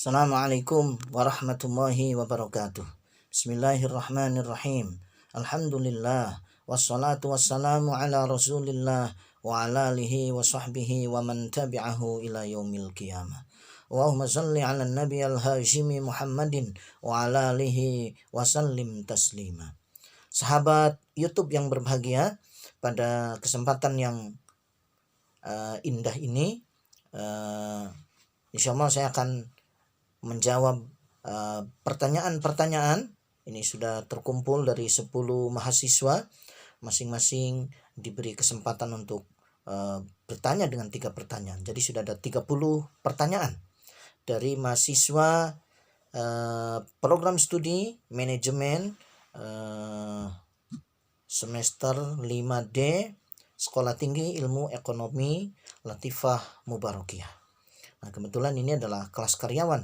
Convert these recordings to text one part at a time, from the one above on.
Assalamualaikum warahmatullahi wabarakatuh. Bismillahirrahmanirrahim. Alhamdulillah. Wassalatu wassalamu ala rasulillah wa ala alihi wa sahbihi wa man tabi'ahu ila yaumil qiyamah. Allahumma salli ala nabi al-hashimi Muhammadin wa ala alihi wa sallim taslima. Sahabat YouTube yang berbahagia, pada kesempatan yang indah ini, insya Allah saya akan menjawab pertanyaan-pertanyaan. Ini sudah terkumpul dari 10 mahasiswa, masing-masing diberi kesempatan untuk bertanya dengan 3 pertanyaan. Jadi sudah ada 30 pertanyaan dari mahasiswa program studi manajemen semester 5D Sekolah Tinggi Ilmu Ekonomi Latifah Mubarakiyah. Nah, kebetulan ini adalah kelas karyawan.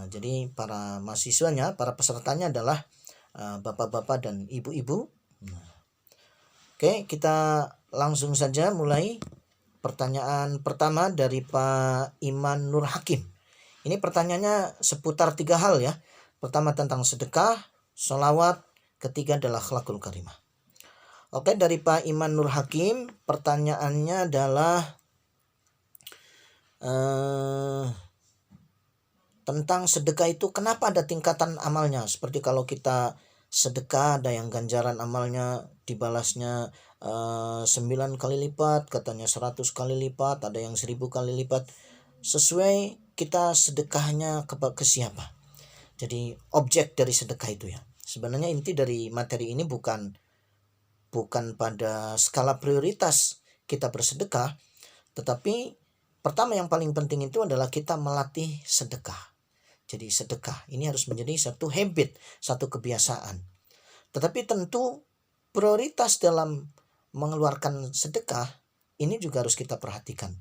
Jadi para mahasiswanya, para pesertanya adalah bapak-bapak dan ibu-ibu. Oke, kita langsung saja mulai. Pertanyaan pertama dari Pak Iman Nur Hakim. Ini pertanyaannya seputar 3 hal ya. Pertama tentang sedekah, sholawat, ketiga adalah akhlakul karimah. Oke, dari Pak Iman Nur Hakim, pertanyaannya adalah tentang sedekah itu kenapa ada tingkatan amalnya. Seperti kalau kita sedekah ada yang ganjaran amalnya dibalasnya 9 kali lipat, katanya 100 kali lipat, ada yang 1000 kali lipat. Sesuai kita sedekahnya ke siapa. Jadi objek dari sedekah itu ya. Sebenarnya inti dari materi ini bukan pada skala prioritas kita bersedekah, tetapi pertama yang paling penting itu adalah kita melatih sedekah. Jadi sedekah ini harus menjadi satu habit, satu kebiasaan. Tetapi tentu prioritas dalam mengeluarkan sedekah ini juga harus kita perhatikan.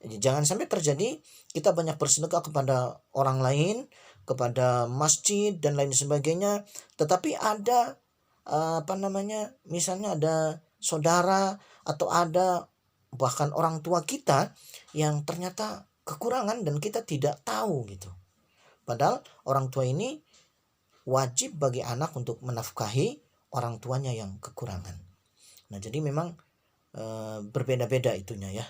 Jadi jangan sampai terjadi kita banyak bersedekah kepada orang lain, kepada masjid dan lain sebagainya, tetapi ada misalnya ada saudara atau ada bahkan orang tua kita yang ternyata kekurangan dan kita tidak tahu gitu. Padahal orang tua ini wajib bagi anak untuk menafkahi orang tuanya yang kekurangan. Nah, jadi memang berbeda-beda itunya ya.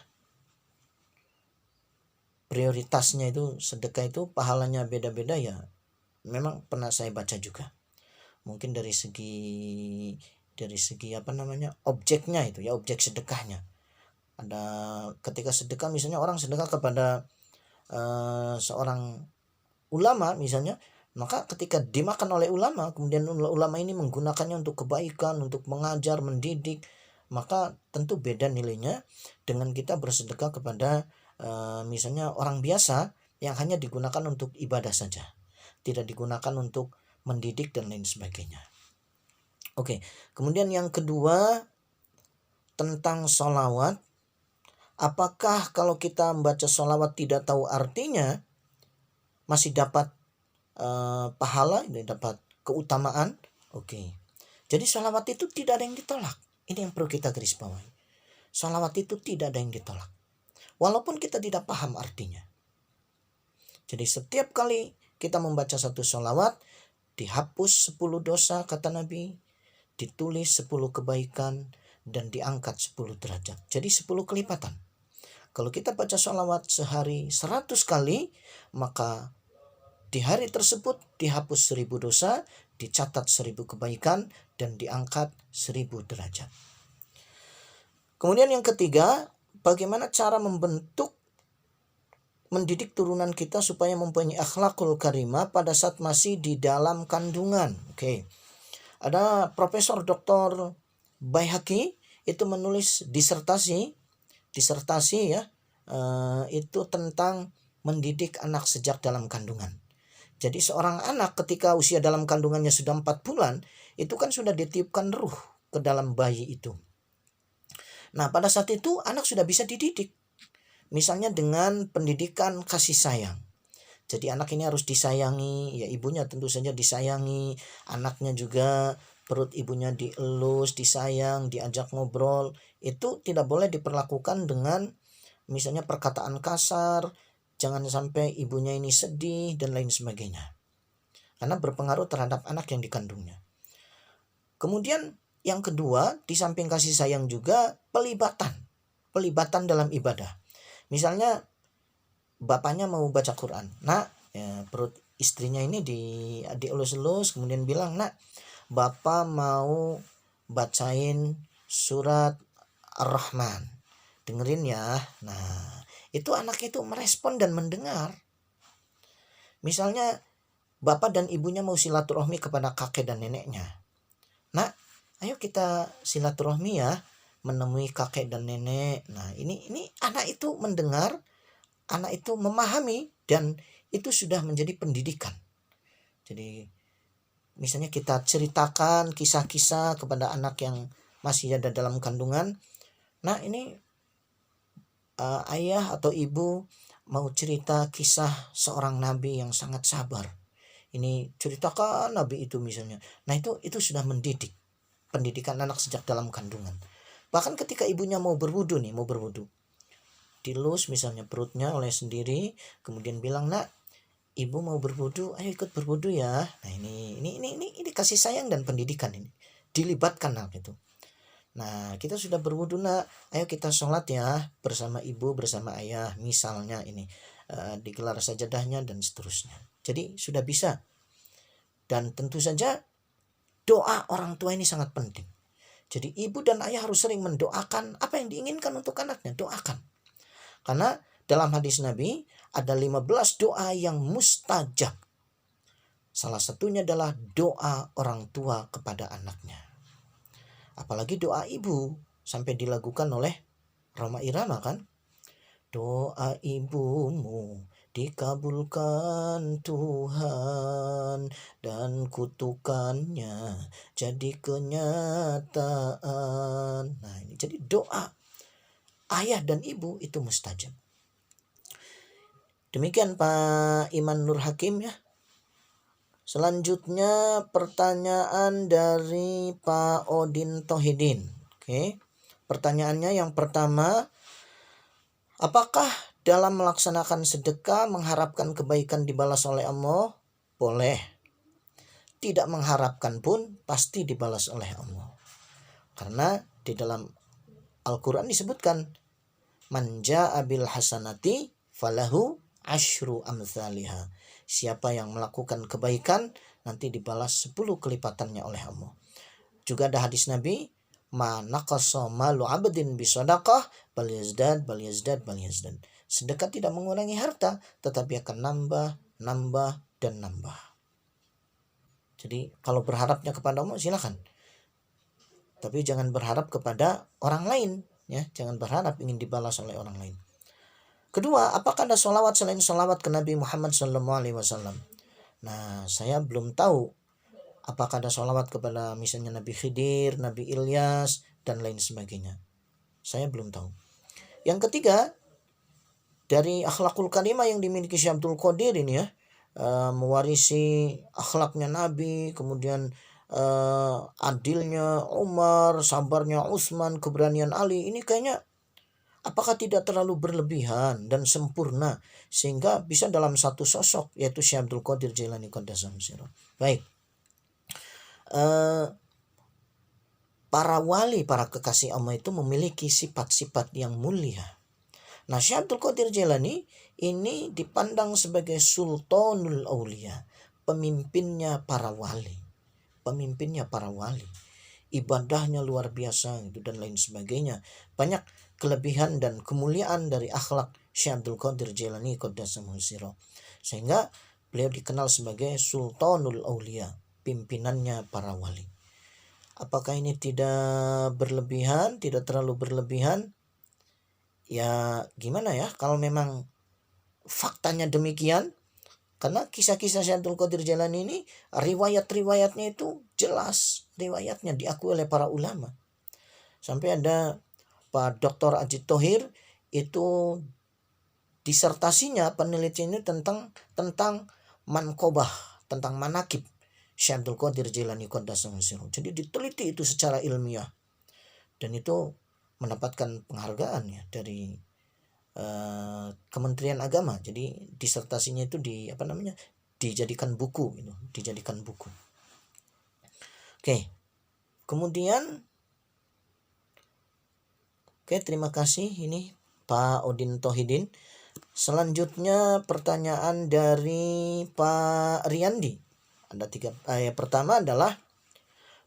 Prioritasnya itu sedekah itu pahalanya beda-beda ya. Memang pernah saya baca juga. Mungkin dari segi objeknya itu ya, objek sedekahnya. Ada ketika sedekah misalnya orang sedekah kepada seorang ulama misalnya, maka ketika dimakan oleh ulama, kemudian ulama ini menggunakannya untuk kebaikan, untuk mengajar, mendidik, maka tentu beda nilainya dengan kita bersedekah kepada misalnya orang biasa yang hanya digunakan untuk ibadah saja, tidak digunakan untuk mendidik dan lain sebagainya. Oke, kemudian yang kedua tentang sholawat. Apakah kalau kita membaca sholawat tidak tahu artinya masih dapat pahala, dapat keutamaan? Oke. Jadi sholawat itu tidak ada yang ditolak. Ini yang perlu kita garis bawahi. Sholawat itu tidak ada yang ditolak, walaupun kita tidak paham artinya. Jadi setiap kali kita membaca satu sholawat, dihapus 10 dosa kata Nabi, ditulis 10 kebaikan, dan diangkat 10 derajat. Jadi 10 kelipatan. Kalau kita baca sholawat sehari 100 kali, maka di hari tersebut dihapus 1000 dosa, dicatat 1000 kebaikan, dan diangkat 1000 derajat. Kemudian yang ketiga, bagaimana cara mendidik turunan kita supaya mempunyai akhlakul karimah pada saat masih di dalam kandungan. Oke. Ada Profesor Dr. Baihaqi itu menulis disertasi ya, itu tentang mendidik anak sejak dalam kandungan. Jadi seorang anak ketika usia dalam kandungannya sudah 4 bulan, itu kan sudah ditiupkan ruh ke dalam bayi itu. Nah, pada saat itu anak sudah bisa dididik. Misalnya dengan pendidikan kasih sayang. Jadi anak ini harus disayangi, ya ibunya tentu saja disayangi, anaknya juga perut ibunya dielus, disayang, diajak ngobrol. Itu tidak boleh diperlakukan dengan misalnya perkataan kasar, jangan sampai ibunya ini sedih dan lain sebagainya. Karena berpengaruh terhadap anak yang dikandungnya. Kemudian yang kedua, di samping kasih sayang juga pelibatan dalam ibadah. Misalnya bapaknya mau baca Quran, perut istrinya ini dielus-elus, kemudian bilang, nak, bapak mau bacain surat Ar-Rahman, dengerin ya. Nah, itu anak itu merespon dan mendengar. Misalnya bapak dan ibunya mau silaturahmi kepada kakek dan neneknya, nak, ayo kita silaturahmi ya, menemui kakek dan nenek. Nah, ini anak itu mendengar, anak itu memahami, dan itu sudah menjadi pendidikan. Jadi misalnya kita ceritakan kisah-kisah kepada anak yang masih ada dalam kandungan. Nah, ini ayah atau ibu mau cerita kisah seorang nabi yang sangat sabar. Ini ceritakan nabi itu misalnya. Nah, itu sudah mendidik, pendidikan anak sejak dalam kandungan. Bahkan ketika ibunya mau berwudu, dilus misalnya perutnya oleh sendiri, kemudian bilang, nak, ibu mau berwudu, ayo ikut berwudu ya. Nah, ini kasih sayang dan pendidikan, ini dilibatkan hal itu. Nah, kita sudah berwudu, nak, ayo kita sholat ya bersama ibu, bersama ayah, misalnya ini digelar sajadahnya dan seterusnya. Jadi sudah bisa. Dan tentu saja doa orang tua ini sangat penting. Jadi ibu dan ayah harus sering mendoakan apa yang diinginkan untuk anaknya, doakan. Karena dalam hadis Nabi ada 15 doa yang mustajab. Salah satunya adalah doa orang tua kepada anaknya. Apalagi doa ibu sampai dilakukan oleh Rhoma Irama kan. Doa ibumu dikabulkan Tuhan, dan kutukannya jadi kenyataan. Nah, ini jadi doa ayah dan ibu itu mustajab. Demikian Pak Iman Nur Hakim ya. Selanjutnya pertanyaan dari Pak Odin Tohidin. Oke. Pertanyaannya yang pertama, apakah dalam melaksanakan sedekah mengharapkan kebaikan dibalas oleh Allah? Boleh. Tidak mengharapkan pun pasti dibalas oleh Allah. Karena di dalam Al-Quran disebutkan, man ja'a bil hasanati falahu asyru amthaliha. Siapa yang melakukan kebaikan nanti dibalas 10 kelipatannya oleh Allah. Juga ada hadis Nabi, ma naqasa malu 'abdin bi shadaqah bal yazdad. Sedekah tidak mengurangi harta, tetapi akan nambah dan nambah. Jadi kalau berharapnya kepada Allah silakan. Tapi jangan berharap kepada orang lain, ya. Jangan berharap ingin dibalas oleh orang lain. Kedua, apakah ada sholawat selain sholawat ke Nabi Muhammad SAW? Nah, saya belum tahu apakah ada sholawat kepada misalnya Nabi Khidir, Nabi Ilyas, dan lain sebagainya. Saya belum tahu. Yang ketiga, dari akhlakul karimah yang dimiliki Syekh Abdul Qadir ini ya, mewarisi akhlaknya Nabi, kemudian adilnya Umar, sabarnya Utsman, keberanian Ali, ini kayaknya apakah tidak terlalu berlebihan dan sempurna sehingga bisa dalam satu sosok, yaitu Syekh Abdul Qadir Jailani Qaddasahullah sirruh. Baik. Para wali, para kekasih Allah itu memiliki sifat-sifat yang mulia. Nah, Syekh Abdul Qadir Jailani ini dipandang sebagai Sultanul Aulia, pemimpinnya para wali. Ibadahnya luar biasa gitu dan lain sebagainya. Banyak kelebihan dan kemuliaan dari akhlak Syekh Abdul Qadir Jailani Qaddasahullah sirruh. Sehingga beliau dikenal sebagai Sultanul Aulia, pimpinannya para wali. Apakah ini tidak berlebihan, tidak terlalu berlebihan? Ya gimana ya, kalau memang faktanya demikian, karena kisah-kisah Syekh Abdul Qadir Jailani ini riwayat-riwayatnya itu jelas, riwayatnya diakui oleh para ulama. Sampai ada Pak Dr. Ajit Thohir itu disertasinya, penelitiannya tentang manqobah, tentang manakib Syekh Abdul Qadir Jailani Qaddasahullah sirruh. Jadi diteliti itu secara ilmiah, dan itu mendapatkan penghargaan ya dari Kementerian Agama. Jadi disertasinya itu dijadikan buku gitu, dijadikan buku. Oke. Kemudian terima kasih ini Pak Odin Tohidin. Selanjutnya pertanyaan dari Pak Riyandi. Ada 3. Yang pertama adalah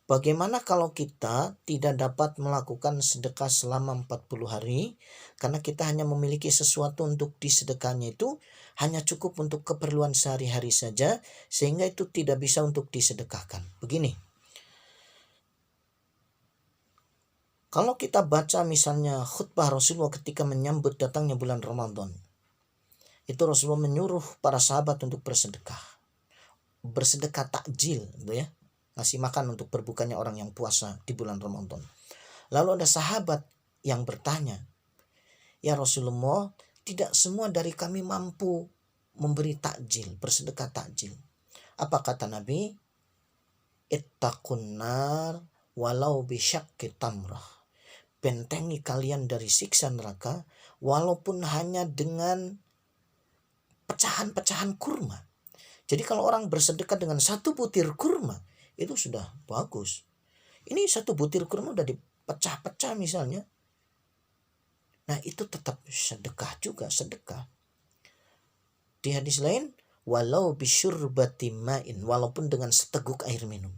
bagaimana kalau kita tidak dapat melakukan sedekah selama 40 hari karena kita hanya memiliki sesuatu untuk disedekahnya itu hanya cukup untuk keperluan sehari-hari saja sehingga itu tidak bisa untuk disedekahkan. Begini. Kalau kita baca misalnya khutbah Rasulullah ketika menyambut datangnya bulan Ramadan. Itu Rasulullah menyuruh para sahabat untuk bersedekah. Bersedekah takjil gitu ya. Ngasih makan untuk berbukanya orang yang puasa di bulan Ramadan. Lalu ada sahabat yang bertanya, "Ya Rasulullah, tidak semua dari kami mampu memberi takjil, bersedekah takjil." Apa kata Nabi? "Ittaqun nar walau bisyaqqi tamrah." Bentengi kalian dari siksa neraka walaupun hanya dengan pecahan-pecahan kurma. Jadi kalau orang bersedekah dengan 1 butir kurma itu sudah bagus. Ini 1 butir kurma udah dipecah-pecah misalnya. Nah itu tetap sedekah juga, sedekah. Di hadis lain, walau bisyurbati ma'in, walaupun dengan seteguk air minum.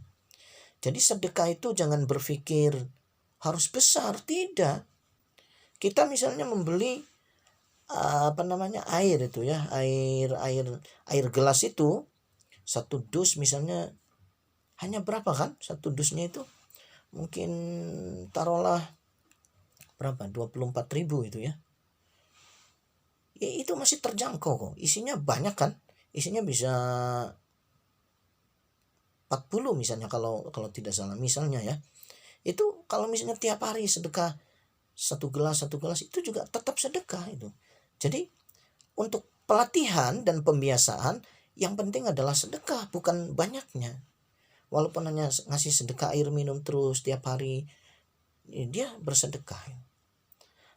Jadi sedekah itu jangan berpikir harus besar, tidak. Kita misalnya membeli air itu ya, air gelas itu 1 dus misalnya hanya berapa kan? 1 dusnya itu mungkin taruhlah berapa? 24.000 itu ya. Itu masih terjangkau kok. Isinya banyak kan? Isinya bisa 40 misalnya kalau tidak salah misalnya ya. Itu kalau misalnya tiap hari sedekah 1 gelas itu juga tetap sedekah itu. Jadi untuk pelatihan dan pembiasaan yang penting adalah sedekah, bukan banyaknya. Walaupun hanya ngasih sedekah air minum terus tiap hari, dia bersedekah.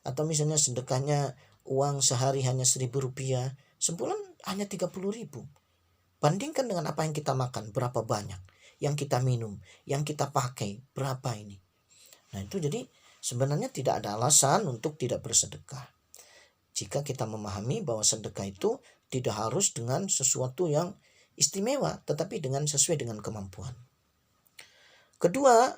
Atau misalnya sedekahnya uang sehari hanya 1.000 rupiah, sebulan hanya 30.000. Bandingkan dengan apa yang kita makan, berapa banyak. Yang kita minum, yang kita pakai, berapa ini. Nah itu jadi sebenarnya tidak ada alasan untuk tidak bersedekah. Jika kita memahami bahwa sedekah itu tidak harus dengan sesuatu yang istimewa, tetapi sesuai dengan kemampuan. Kedua,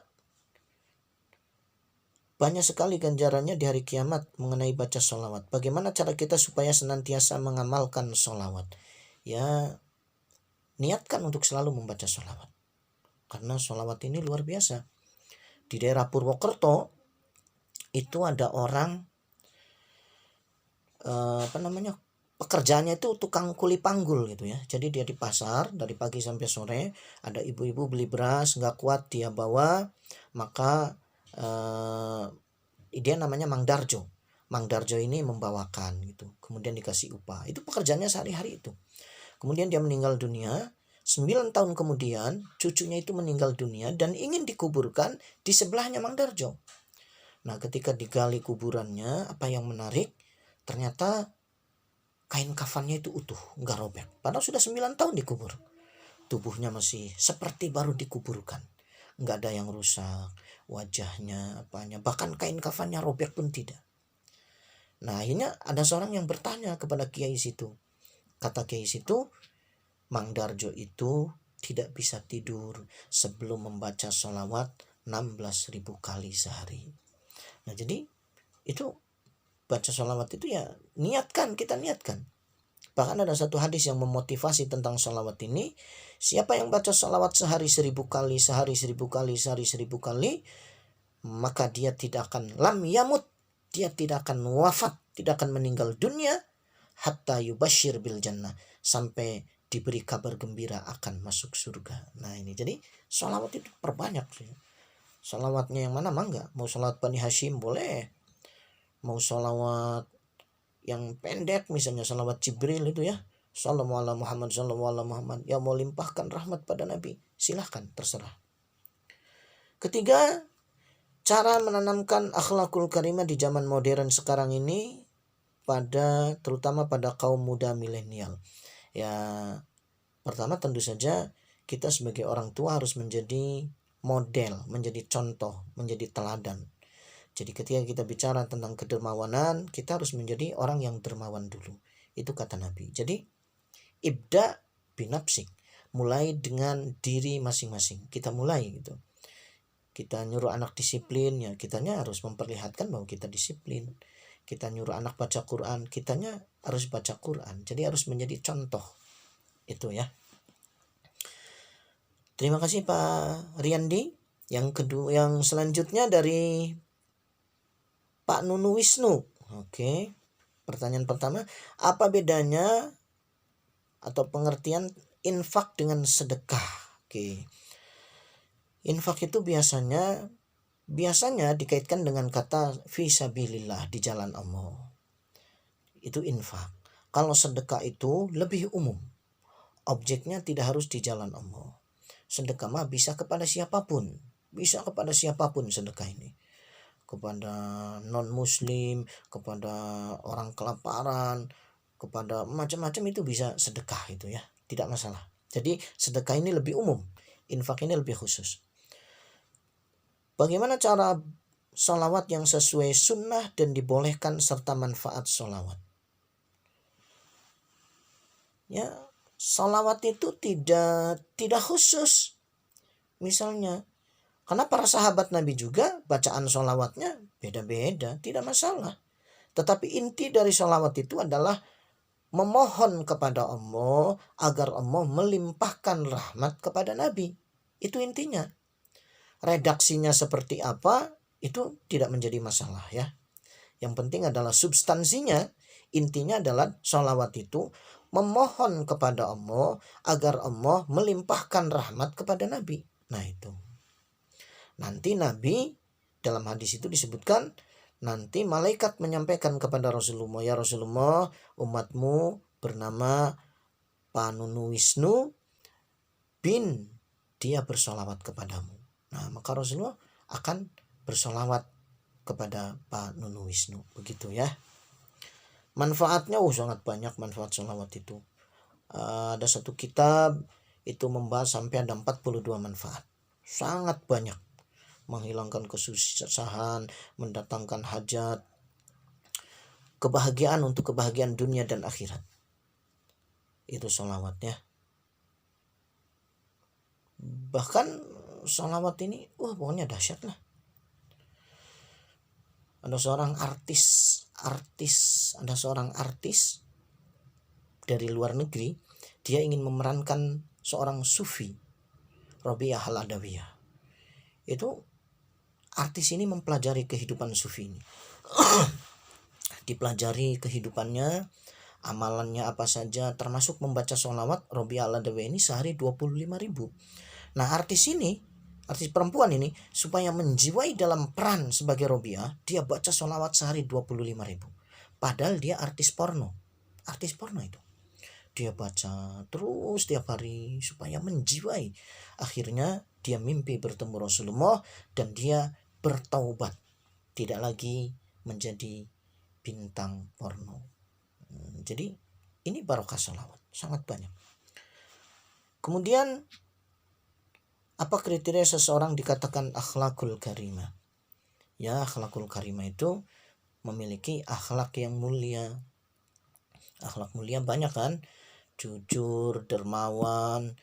banyak sekali ganjarannya di hari kiamat mengenai baca sholawat. Bagaimana cara kita supaya senantiasa mengamalkan sholawat? Ya, niatkan untuk selalu membaca sholawat. Karena sholawat ini luar biasa. Di daerah Purwokerto itu ada orang pekerjaannya itu tukang kuli panggul gitu ya. Jadi dia di pasar dari pagi sampai sore, ada ibu-ibu beli beras nggak kuat dia bawa, maka dia namanya Mang Darjo. Mang Darjo ini membawakan gitu. Kemudian dikasih upah. Itu pekerjaannya sehari-hari itu. Kemudian dia meninggal dunia. 9 tahun kemudian cucunya itu meninggal dunia dan ingin dikuburkan di sebelahnya Mang Darjo. Nah ketika digali kuburannya, apa yang menarik, ternyata kain kafannya itu utuh, nggak robek. Padahal sudah 9 tahun dikubur. Tubuhnya masih seperti baru dikuburkan. Nggak ada yang rusak, wajahnya, apanya. Bahkan kain kafannya robek pun tidak. Nah akhirnya ada seorang yang bertanya kepada kiai situ. Kata kiai situ, Mang Darjo itu tidak bisa tidur sebelum membaca sholawat 16.000 kali sehari. Nah jadi itu baca sholawat itu ya kita niatkan. Bahkan ada satu hadis yang memotivasi tentang sholawat ini. Siapa yang baca sholawat sehari 1.000 kali, sehari 1.000 kali, sehari 1.000 kali, maka dia tidak akan lam yamut, dia tidak akan wafat, tidak akan meninggal dunia hatta yubashir bil jannah, sampai diberi kabar gembira akan masuk surga. Nah ini jadi sholawat itu perbanyak. Sholawatnya yang mana mangga? Mau sholawat Bani Hashim boleh, mau sholawat yang pendek misalnya sholawat Jibril itu ya, Sallallahu ala Muhammad, sallallahu ala Muhammad, ya mau limpahkan rahmat pada Nabi, silahkan terserah. Ketiga, cara menanamkan akhlakul karimah di zaman modern sekarang ini terutama pada kaum muda milenial. Ya, pertama tentu saja kita sebagai orang tua harus menjadi model, menjadi contoh, menjadi teladan. Jadi ketika kita bicara tentang kedermawanan, kita harus menjadi orang yang dermawan dulu. Itu kata Nabi. Jadi ibda binafsik, mulai dengan diri masing-masing. Kita mulai gitu. Kita nyuruh anak disiplin, ya kitanya harus memperlihatkan bahwa kita disiplin. Kita nyuruh anak baca Quran, kitanya harus baca Quran. Jadi harus menjadi contoh. Itu ya. Terima kasih Pak Riyandi. Yang selanjutnya dari Pak Nunu Wisnu. Oke. Pertanyaan pertama, apa bedanya atau pengertian infak dengan sedekah? Oke. Infak itu biasanya dikaitkan dengan kata fisabilillah, di jalan Allah. Itu infak. Kalau sedekah itu lebih umum. Objeknya tidak harus di jalan Allah. Sedekah mah bisa kepada siapapun. Bisa kepada siapapun sedekah ini. Kepada non-muslim, kepada orang kelaparan, kepada macam-macam itu bisa sedekah itu ya. Tidak masalah. Jadi sedekah ini lebih umum. Infak ini lebih khusus. Bagaimana cara sholawat yang sesuai sunnah dan dibolehkan serta manfaat sholawat? Ya, sholawat itu tidak khusus. Misalnya, karena para sahabat Nabi juga bacaan sholawatnya beda-beda, tidak masalah. Tetapi inti dari sholawat itu adalah memohon kepada Allah agar Allah melimpahkan rahmat kepada Nabi. Itu intinya. Redaksinya seperti apa itu tidak menjadi masalah ya. Yang penting adalah substansinya. Intinya adalah sholawat itu memohon kepada Allah agar Allah melimpahkan rahmat kepada Nabi. Nah itu. Nanti Nabi dalam hadis itu disebutkan, nanti malaikat menyampaikan kepada Rasulullah, ya Rasulullah, umatmu bernama Panunu Wisnu bin dia bersolawat kepadamu. Nah maka Rasulullah akan bersolawat kepada Pak Nunu Wisnu. Begitu ya. Manfaatnya sangat banyak manfaat sholawat itu. Ada satu kitab itu membahas sampai ada 42 manfaat. Sangat banyak. Menghilangkan kesusahan, mendatangkan hajat, kebahagiaan untuk kebahagiaan dunia dan akhirat. Itu sholawatnya. Bahkan sholawat ini pokoknya dahsyat lah. Ada seorang artis dari luar negeri, dia ingin memerankan seorang sufi, Robiah Al-Adawiyah. Itu artis ini mempelajari kehidupan sufi ini. Dipelajari kehidupannya, amalannya apa saja, termasuk membaca sholawat. Robiah Al-Adawiyah ini sehari 25.000. Nah artis perempuan ini supaya menjiwai dalam peran sebagai Robiah, dia baca sholawat sehari 25.000. Padahal dia artis porno itu. Dia baca terus tiap hari supaya menjiwai. Akhirnya dia mimpi bertemu Rasulullah dan dia bertaubat, tidak lagi menjadi bintang porno. Jadi ini barokah sholawat, sangat banyak. Kemudian apa kriteria seseorang dikatakan akhlakul karimah? Ya, akhlakul karimah itu memiliki akhlak yang mulia. Akhlak mulia banyak kan? Jujur, dermawan,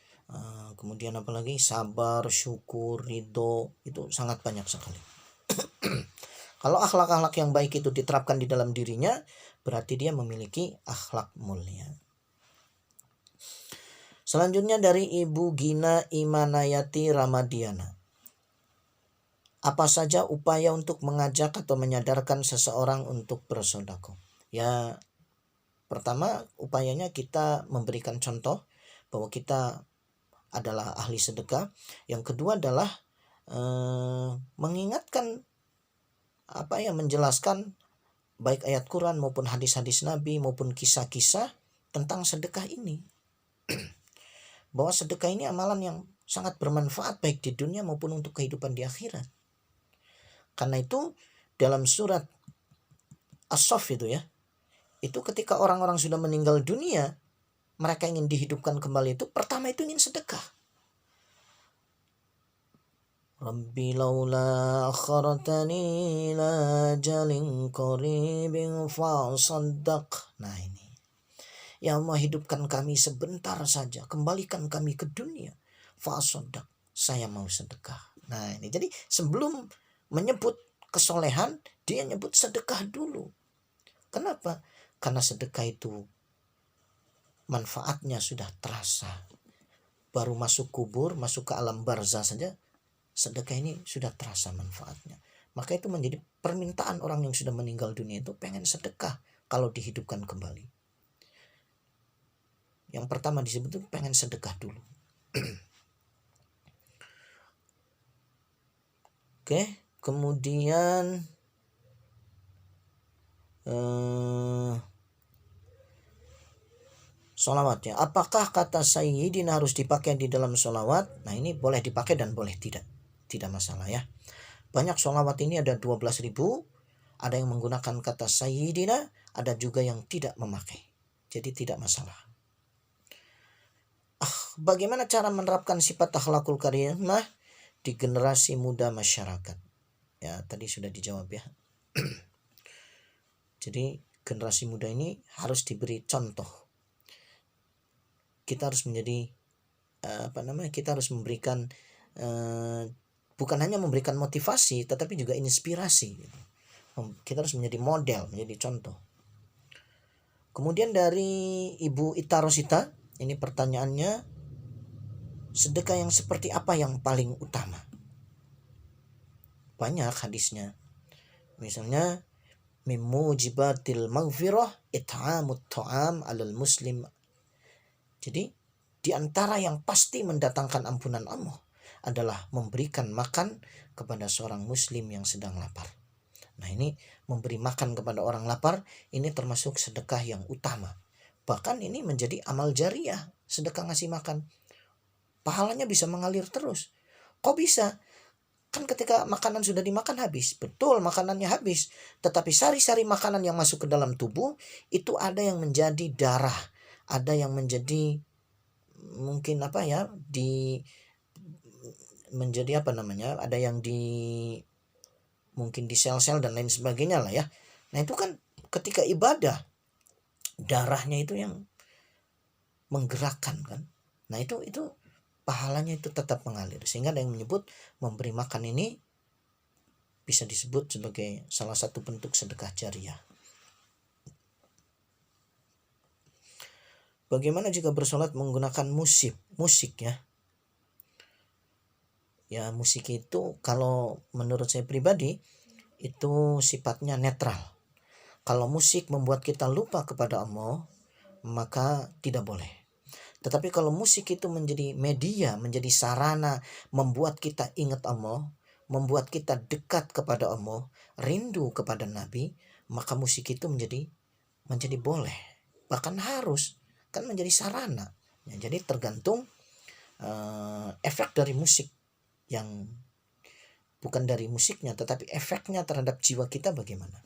kemudian apalagi sabar, syukur, ridho, itu sangat banyak sekali. Kalau akhlak-akhlak yang baik itu diterapkan di dalam dirinya, berarti dia memiliki akhlak mulia. Selanjutnya dari Ibu Gina Imanayati Ramadiana. Apa saja upaya untuk mengajak atau menyadarkan seseorang untuk bersedekah? Ya, pertama upayanya kita memberikan contoh bahwa kita adalah ahli sedekah. Yang kedua adalah mengingatkan menjelaskan baik ayat Quran maupun hadis-hadis Nabi maupun kisah-kisah tentang sedekah ini. Bahwa sedekah ini amalan yang sangat bermanfaat baik di dunia maupun untuk kehidupan di akhirat. Karena itu dalam surat As-Saff itu ya, itu ketika orang-orang sudah meninggal dunia, mereka ingin dihidupkan kembali itu pertama itu ingin sedekah. Rabbi laula akhartani ila ajalin qaribin fasaddaq. Nah ini. Ya Allah, hidupkan kami sebentar saja, kembalikan kami ke dunia. Fasaddaq. Saya mau sedekah. Nah ini. Jadi sebelum menyebut kesolehan, dia nyebut sedekah dulu. Kenapa? Karena sedekah itu manfaatnya sudah terasa. Baru masuk kubur, masuk ke alam barzah saja, sedekah ini sudah terasa manfaatnya. Maka itu menjadi permintaan orang yang sudah meninggal dunia itu pengen sedekah kalau dihidupkan kembali. Yang pertama disebut itu pengen sedekah dulu. Oke, kemudian sholawatnya. Apakah kata Sayyidina harus dipakai di dalam sholawat? Nah ini boleh dipakai dan boleh tidak. Tidak masalah ya. Banyak sholawat ini ada 12.000. Ada yang menggunakan kata Sayyidina. Ada juga yang tidak memakai. Jadi tidak masalah. Bagaimana cara menerapkan sifat akhlakul karimah di generasi muda masyarakat? Ya tadi sudah dijawab ya. Jadi generasi muda ini harus diberi contoh. Kita harus menjadi kita harus memberikan bukan hanya memberikan motivasi tetapi juga inspirasi. Kita harus menjadi model, menjadi contoh. Kemudian dari Ibu Ita Rosita, ini pertanyaannya, sedekah yang seperti apa yang paling utama? Banyak hadisnya. Misalnya mimujibatil maghfirah it'amut ta'am 'alal muslim. Jadi di antara yang pasti mendatangkan ampunan Allah adalah memberikan makan kepada seorang muslim yang sedang lapar. Nah ini memberi makan kepada orang lapar ini termasuk sedekah yang utama. Bahkan ini menjadi amal jariah, sedekah ngasih makan. Pahalanya bisa mengalir terus. Kok bisa? Kan ketika makanan sudah dimakan habis. Betul makanannya habis. Tetapi sari-sari makanan yang masuk ke dalam tubuh itu ada yang menjadi darah. Ada yang menjadi mungkin ada yang mungkin di sel-sel dan lain sebagainya lah ya. Nah itu kan ketika ibadah darahnya itu yang menggerakkan kan. Nah itu pahalanya itu tetap mengalir. Sehingga ada yang menyebut memberi makan ini bisa disebut sebagai salah satu bentuk sedekah jariah. Bagaimana jika bersolat menggunakan musik ya? Ya musik itu kalau menurut saya pribadi itu sifatnya netral. Kalau musik membuat kita lupa kepada Allah, maka tidak boleh. Tetapi kalau musik itu menjadi media, menjadi sarana membuat kita ingat Allah, membuat kita dekat kepada Allah, rindu kepada Nabi, maka musik itu menjadi boleh, bahkan harus, kan menjadi sarana. Ya, jadi tergantung efek dari musik, yang bukan dari musiknya tetapi efeknya terhadap jiwa kita bagaimana.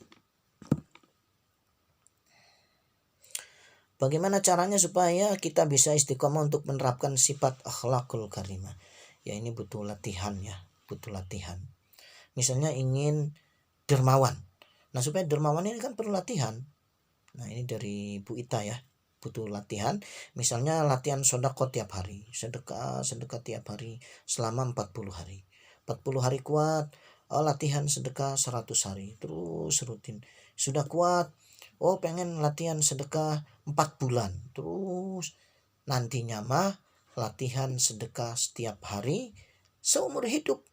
Bagaimana caranya supaya kita bisa istiqomah untuk menerapkan sifat akhlakul karimah? Ya ini butuh latihan ya, butuh latihan. Misalnya ingin dermawan. Nah supaya dermawan ini kan perlu latihan. Nah ini dari Bu Ita ya, butuh latihan. Misalnya latihan sedekah tiap hari, sedekah tiap hari selama 40 hari. 40 hari kuat, latihan sedekah 100 hari, terus rutin. Sudah kuat, pengen latihan sedekah 4 bulan, terus nantinya mah latihan sedekah setiap hari seumur hidup,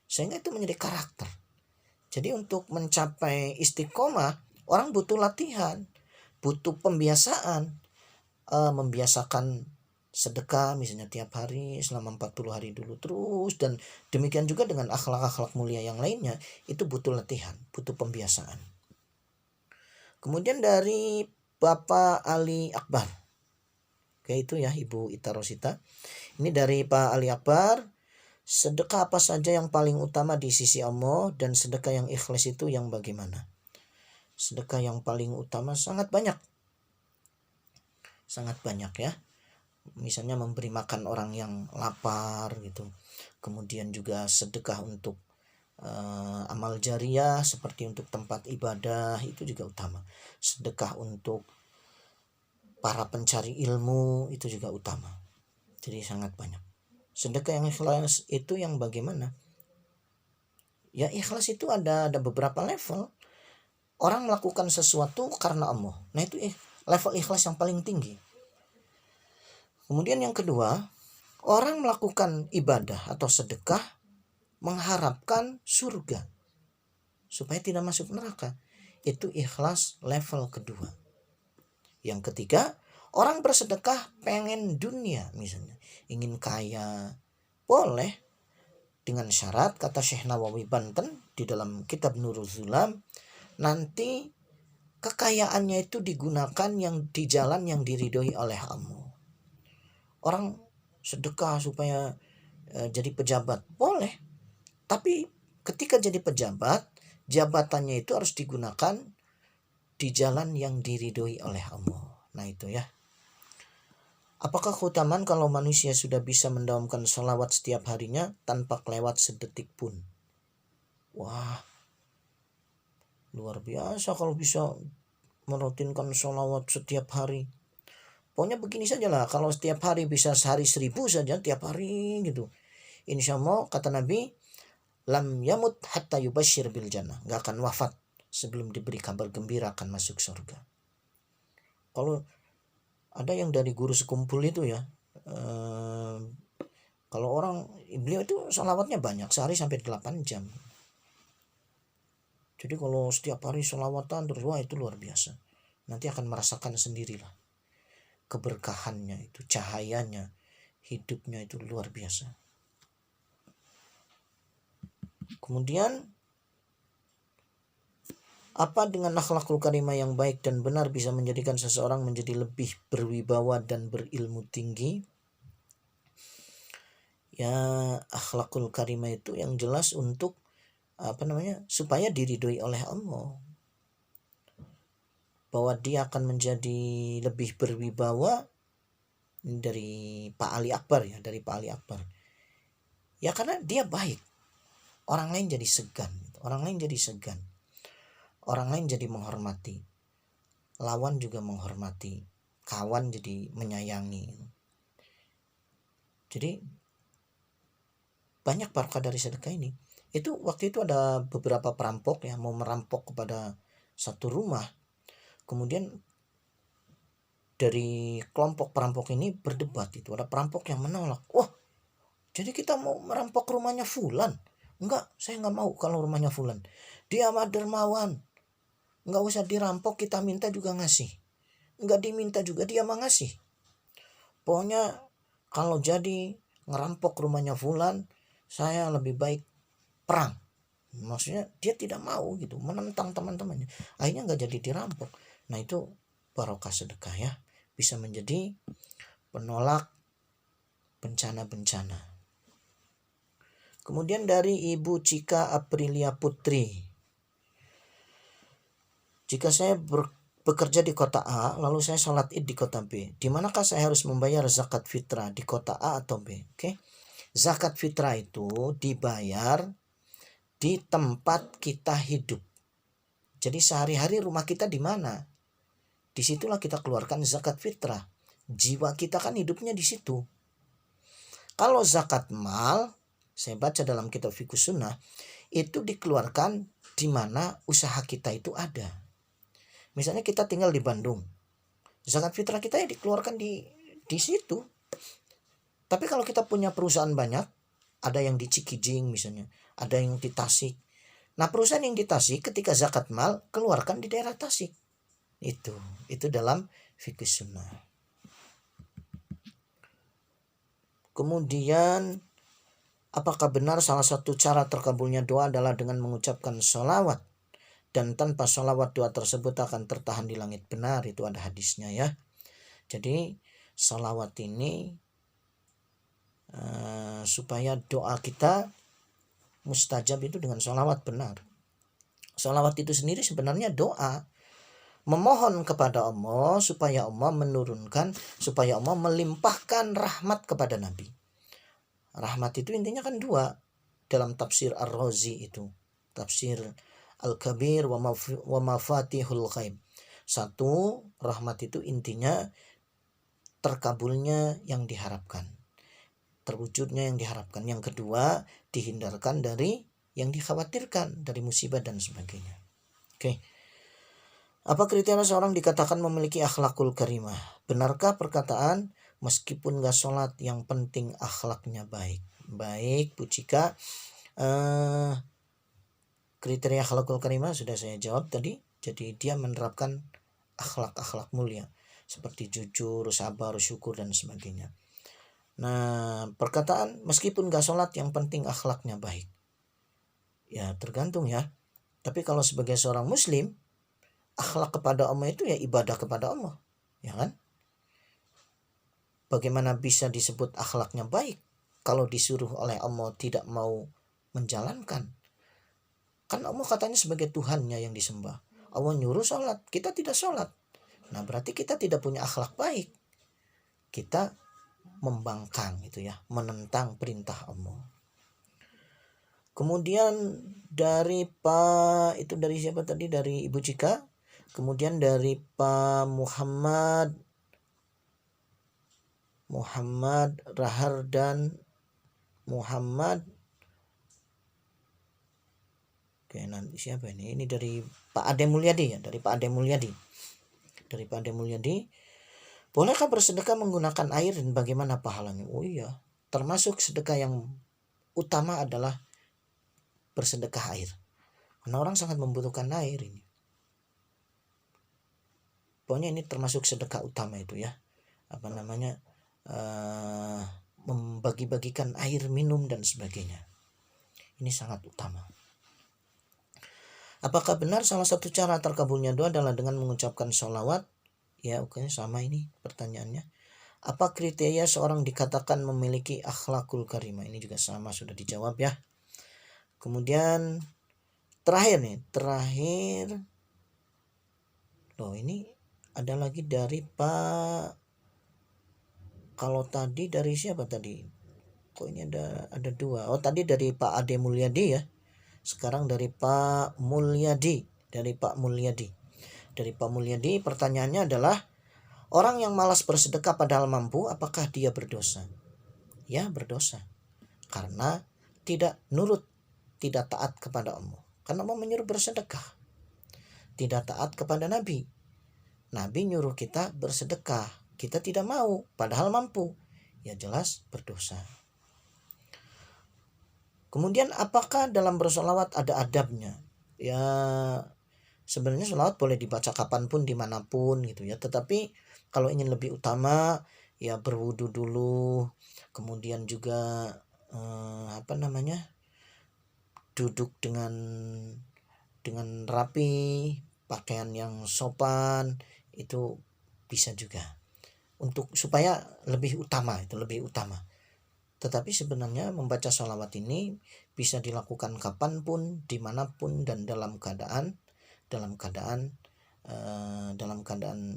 sehingga itu menjadi karakter. Jadi untuk mencapai istiqomah orang butuh latihan, butuh pembiasaan, membiasakan sedekah misalnya tiap hari selama 40 hari dulu terus, dan demikian juga dengan akhlak-akhlak mulia yang lainnya, itu butuh latihan, butuh pembiasaan. Kemudian dari Bapak Ali Akbar, itu ya Ibu Ita Rosita, ini dari Pak Ali Akbar, sedekah apa saja yang paling utama di sisi Allah dan sedekah yang ikhlas itu yang bagaimana? Sedekah yang paling utama sangat banyak ya. Misalnya memberi makan orang yang lapar gitu. Kemudian juga sedekah untuk amal jariah seperti untuk tempat ibadah itu juga utama. Sedekah untuk para pencari ilmu itu juga utama. Jadi sangat banyak. Sedekah yang ikhlas itu yang bagaimana? Ya ikhlas itu ada beberapa level. Orang melakukan sesuatu karena Allah. Nah itu level ikhlas yang paling tinggi. Kemudian yang kedua, orang melakukan ibadah atau sedekah mengharapkan surga supaya tidak masuk neraka. Itu ikhlas level kedua. Yang ketiga, orang bersedekah pengen dunia misalnya, ingin kaya. Boleh, dengan syarat, kata Syekh Nawawi Banten di dalam kitab Nurul Zulam, nanti kekayaannya itu digunakan yang di jalan yang diridhoi oleh Allah. Orang sedekah supaya jadi pejabat, boleh. Tapi ketika jadi pejabat, jabatannya itu harus digunakan di jalan yang diridhoi oleh Allah. Nah itu ya. Apakah keutamaan kalau manusia sudah bisa mendaumkan sholawat setiap harinya tanpa kelewat sedetik pun? Wah, luar biasa kalau bisa merutinkan sholawat setiap hari. Pokoknya begini saja lah, kalau setiap hari bisa sehari 1000 saja tiap hari gitu. Insya Allah kata Nabi, lam yamut hatta yubashir bil jannah, gak akan wafat sebelum diberi kabar gembira akan masuk surga. Kalau ada yang dari guru sekumpul itu ya, kalau orang, beliau itu sholawatnya banyak, sehari sampai 8 jam. Jadi kalau setiap hari sholawatan terus, wah itu luar biasa. Nanti akan merasakan sendirilah keberkahannya itu, cahayanya, hidupnya itu luar biasa. Kemudian apa dengan akhlakul karimah yang baik dan benar bisa menjadikan seseorang menjadi lebih berwibawa dan berilmu tinggi? Ya, akhlakul karimah itu yang jelas untuk supaya diridhoi oleh Allah, bahwa dia akan menjadi lebih berwibawa dari Pak Ali Akbar ya, ya karena dia baik, orang lain jadi segan, orang lain jadi menghormati, lawan juga menghormati, kawan jadi menyayangi. Jadi banyak barokah dari sedekah ini. Itu waktu itu ada beberapa perampok ya mau merampok kepada satu rumah. Kemudian dari kelompok perampok ini berdebat, itu ada perampok yang menolak. Wah, jadi kita mau merampok rumahnya Fulan? Enggak, saya enggak mau kalau rumahnya Fulan. Dia mah dermawan, enggak usah dirampok, kita minta juga ngasih. Enggak diminta juga dia mah ngasih. Pokoknya kalau jadi ngerampok rumahnya Fulan, saya lebih baik perang. Maksudnya dia tidak mau gitu, menentang teman-temannya. Akhirnya nggak jadi dirampok. Nah itu barokah sedekah ya, bisa menjadi penolak bencana-bencana. Kemudian dari Ibu Cika Aprilia Putri, jika saya bekerja di kota A, lalu saya sholat id di kota B, di manakah saya harus membayar zakat fitrah, di kota A atau B? Oke. Zakat fitrah itu dibayar di tempat kita hidup. Jadi sehari-hari rumah kita di mana? Disitulah kita keluarkan zakat fitrah. Jiwa kita kan hidupnya di situ. Kalau zakat mal, saya baca dalam kitab Fiqh Sunnah, itu dikeluarkan di mana usaha kita itu ada. Misalnya kita tinggal di Bandung, zakat fitrah kita ya dikeluarkan di situ. Tapi kalau kita punya perusahaan banyak, ada yang di Cikijing misalnya, ada yang di Tasik. Nah perusahaan yang di Tasik ketika zakat mal keluarkan di daerah Tasik. Itu dalam Fiqh Sunnah. Kemudian apakah benar salah satu cara terkabulnya doa adalah dengan mengucapkan sholawat, dan tanpa sholawat doa tersebut akan tertahan di langit? Benar, itu ada hadisnya ya. Jadi sholawat ini supaya doa kita mustajab itu dengan sholawat, benar. Sholawat itu sendiri sebenarnya doa, memohon kepada Allah supaya Allah menurunkan, supaya Allah melimpahkan rahmat kepada Nabi. Rahmat itu intinya kan dua dalam tafsir Ar-Razi itu, tafsir Al-Kabir wa Mafatihul Ghaib. Satu, rahmat itu intinya terkabulnya yang diharapkan, terwujudnya yang diharapkan. Yang kedua, dihindarkan dari yang dikhawatirkan, dari musibah dan sebagainya. Oke. Apa kriteria seorang dikatakan memiliki akhlakul karimah? Benarkah perkataan meskipun gak sholat yang penting akhlaknya baik? Baik Bu Cika, kriteria akhlakul karimah sudah saya jawab tadi. Jadi dia menerapkan akhlak-akhlak mulia seperti jujur, sabar, syukur dan sebagainya. Nah, perkataan meskipun gak sholat yang penting akhlaknya baik, ya tergantung ya. Tapi kalau sebagai seorang muslim, akhlak kepada Allah itu ya ibadah kepada Allah, ya kan? Bagaimana bisa disebut akhlaknya baik kalau disuruh oleh Allah tidak mau menjalankan? Kan Allah katanya sebagai Tuhannya yang disembah. Allah nyuruh sholat, kita tidak sholat. Nah berarti kita tidak punya akhlak baik. Kita membangkang itu ya, menentang perintah Allah. Kemudian dari itu dari siapa tadi? Dari Ibu Cika. Kemudian dari Pak Muhammad Rahar dan Muhammad. Oke, nanti siapa ini? Ini dari Pak Ade Mulyadi ya, dari Pak Ade Mulyadi. Dari Pak Ade Mulyadi. Bolehkah bersedekah menggunakan air dan bagaimana pahalanya? Oh iya, termasuk sedekah yang utama adalah bersedekah air. Karena orang sangat membutuhkan air ini. Pokoknya ini termasuk sedekah utama itu ya. Apa namanya? Membagi-bagikan air minum dan sebagainya. Ini sangat utama. Apakah benar salah satu cara terkabulnya doa adalah dengan mengucapkan sholawat? Ya oke, sama ini pertanyaannya. Apa kriteria seorang dikatakan memiliki akhlakul karimah? Ini juga sama, sudah dijawab ya. Kemudian terakhir. Loh ini ada lagi dari Pak. Kalau tadi dari siapa tadi? Kok ini ada dua? Oh tadi dari Pak Ade Mulyadi ya. Sekarang dari Pak Mulyadi. Dari Pak Mulyadi pertanyaannya adalah, orang yang malas bersedekah padahal mampu, apakah dia berdosa? Ya berdosa. Karena tidak nurut, tidak taat kepada Allah. Karena Allah menyuruh bersedekah. Tidak taat kepada Nabi. Nabi nyuruh kita bersedekah, kita tidak mau padahal mampu, ya jelas berdosa. Kemudian apakah dalam bersolawat ada adabnya? Ya sebenarnya solawat boleh dibaca kapanpun dimanapun gitu ya, tetapi kalau ingin lebih utama ya berwudu dulu, kemudian juga duduk dengan rapi, pakaian yang sopan, itu bisa juga untuk supaya lebih utama. Tetapi sebenarnya membaca sholawat ini bisa dilakukan kapanpun, dimanapun, dan dalam keadaan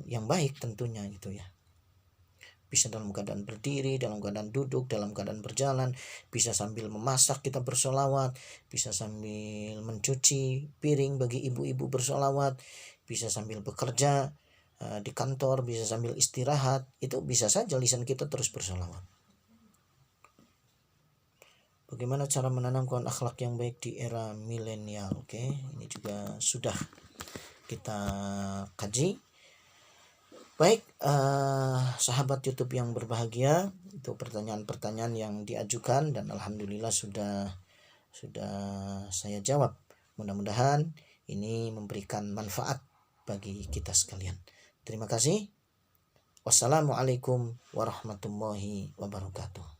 yang baik tentunya gitu ya. Bisa dalam keadaan berdiri, dalam keadaan duduk, dalam keadaan berjalan, bisa sambil memasak kita bersolawat, bisa sambil mencuci piring bagi ibu-ibu bersolawat, bisa sambil bekerja di kantor, bisa sambil istirahat, itu bisa saja lisan kita terus bersolawat. Bagaimana cara menanamkan akhlak yang baik di era milenial? Oke, ini juga sudah kita kaji. Baik, sahabat YouTube yang berbahagia, itu pertanyaan-pertanyaan yang diajukan dan alhamdulillah sudah saya jawab. Mudah-mudahan ini memberikan manfaat bagi kita sekalian. Terima kasih. Wassalamualaikum warahmatullahi wabarakatuh.